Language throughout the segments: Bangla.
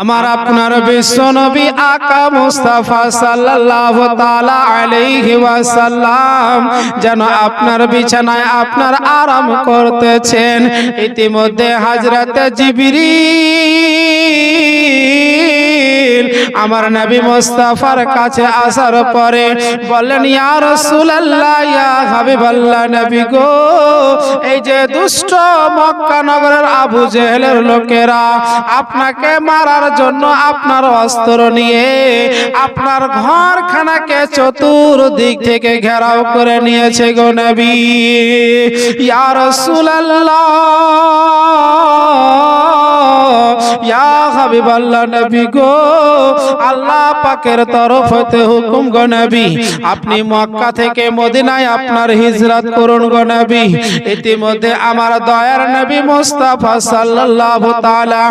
আমার আপনার বিশ্ব নবী আকা মুস্তাফা সাল্লাল্লাহু তাআলা আলাইহি ওয়াসাল্লাম যেন আপনার বিছানায় আপনার আরাম করতেছেন। ইতিমধ্যে হযরতে জিবরিল আমার নবী মুস্তাফার কাছে আসার পরে বললেন, ইয়া রাসূলুল্লাহ, ইয়া হাবিবাল্লাহ, নবী গো, এই যে দুষ্ট মক্কা নগরের আবু জেহেলের লোকেরা আপনাকে মারার জন্য আপনার অস্ত্র নিয়ে আপনার ঘরখানাকে চতুর্দিক থেকে ঘেরাও করে নিয়েছে গো নবী। ইয়া রাসূলুল্লাহ, ইয়া হাবিবাল্লাহ, নবী গো, আল্লাহ পাকের তরফ হতে হুকুম গো নবী, আপনি মক্কা থেকে মদিনায় আপনার হিজরত করুন গো নবী। ইতিমধ্যে আমার দয়ার নবী মুস্তাফা সাল্লাল্লাহু তাআলা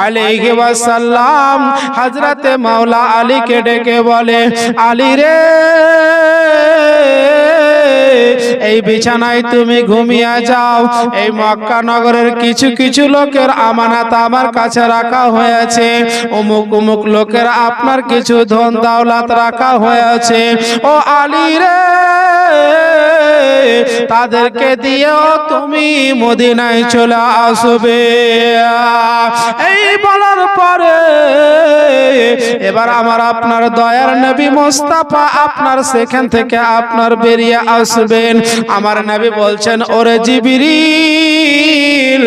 আলাইহি ওয়াসাল্লাম হযরতে মাওলা আলীকে ডেকে বলে, আলী রে, এই বিছানায় তুমি ঘুমিয়ে যাও। এই মক্কা নগরের কিছু কিছু লোকের আমানত আমার কাছে রাখা হয়েছে, অমুক অমুক লোকের আপনার কিছু ধন দৌলত রাখা হয়েছে। ও আলী রে, তাদেরকে দিয়েও তুমি মদিনায় চলে আসবে। এই বলার পরে এবার আমার আপনার দয়ার নবী মুস্তাফা আপনার সেখান থেকে আপনার বেরিয়ে আসবেন। আমার নবী বলছেন, ওরে জিবরিল,